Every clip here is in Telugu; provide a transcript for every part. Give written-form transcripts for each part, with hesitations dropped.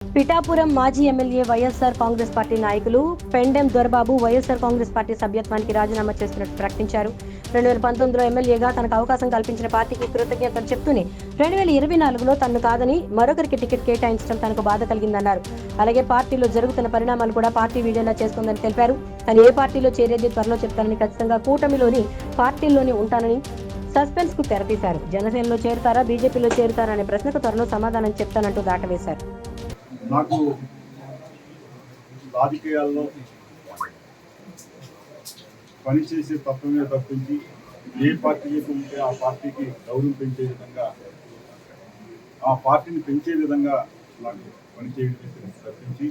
పిఠాపురం మాజీ ఎమ్మెల్యే వైఎస్ఆర్ కాంగ్రెస్ పార్టీ నాయకులు పెండెం దొరబాబు వైఎస్ఆర్ కాంగ్రెస్ పార్టీ సభ్యత్వానికి రాజీనామా చేస్తున్నట్టు ప్రకటించారు. 2019లో ఎమ్మెల్యేగా తనకు అవకాశం కల్పించిన పార్టీకి కృతజ్ఞతలు చెప్తూనే 2024లో తనను కాదని మరొకరికి టికెట్ కేటాయించడం తనకు బాధ కలిగిందన్నారు. అలాగే పార్టీలో జరుగుతున్న పరిణామాలు కూడా పార్టీ వీడేలా చేస్తోందని తెలిపారు. తను ఏ పార్టీలో చేరేది త్వరలో చెప్తానని, ఖచ్చితంగా కూటమిలోని పార్టీల్లోనే ఉంటానని సస్పెన్స్ కు తెరతీశారు. జనసేనలో చేరుతారా, బీజేపీలో చేరుతారా అనే ప్రశ్నకు త్వరలో సమాధానం చెప్తానంటూ దాటవేశారు. నాకు రాజకీయాల్లో పనిచేసే తత్వమే తప్పించి ఏ పార్టీకి ఉంటే ఆ పార్టీకి గౌరవం పెంచే విధంగా, ఆ పార్టీని పెంచే విధంగా నాకు పనిచేయడం తప్పించి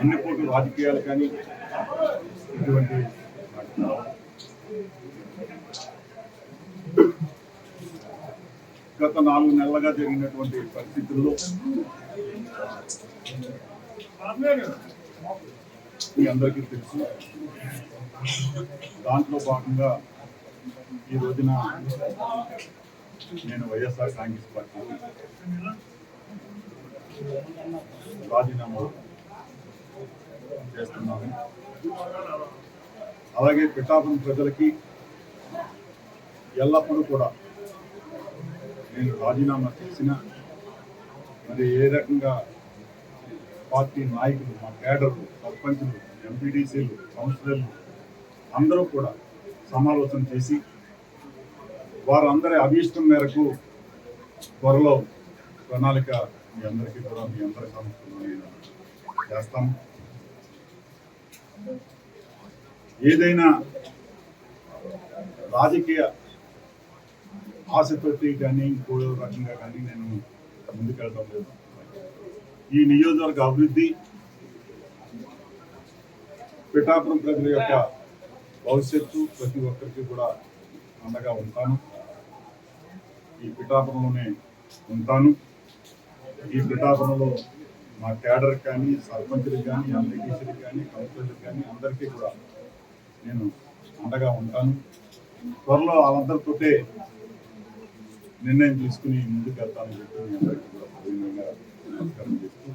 ఎన్నిపోటు రాజకీయాలు కానీ ఇటువంటి గత 4 నెలలుగా జరిగినటువంటి పరిస్థితుల్లో మీ అందరికీ తెలుసు. దాంట్లో భాగంగా ఈ రోజున నేను వైఎస్ఆర్ కాంగ్రెస్ పార్టీ రాజీనామా చేస్తున్నాను. అలాగే పిఠాపురం ప్రజలకి ఎల్లప్పుడూ కూడా నేను రాజీనామా చేసిన మరి ఏ రకంగా పార్టీ నాయకులు, మా కేడర్లు, సర్పంచులు, ఎంపీటీసీలు, కౌన్సిలర్లు అందరూ కూడా సమాలోచన చేసి వారందరి అభీష్టం మేరకు త్వరలో ప్రణాళిక మీ అందరికీ కూడా మీ అందరి సమక్షంలో చేస్తాం. ఏదైనా రాజకీయ ఆశతోటి కానీ ఇంకో రకంగా కానీ నేను ముందుకెళ్ళడం లేదు. ఈ నియోజకవర్గ అభివృద్ధి, పిఠాపురం ప్రజల యొక్క భవిష్యత్తు ప్రతి ఒక్కరికి కూడా అండగా ఉంటాను. ఈ పిఠాపురంలోనే ఉంటాను. ఈ పిఠాపురంలో మా క్యాడర్ కానీ, సర్పంచులకు కానీ, ఎంపీటీసీలకు కానీ, కౌన్సిలర్లకు కానీ అందరికీ కూడా నేను అండగా ఉంటాను. త్వరలో వాళ్ళందరితోటే నిర్ణయం తీసుకుని ముందుకు వెళ్తానని చెప్పి మీ అందరికీ కూడా నమస్కారం చేస్తూ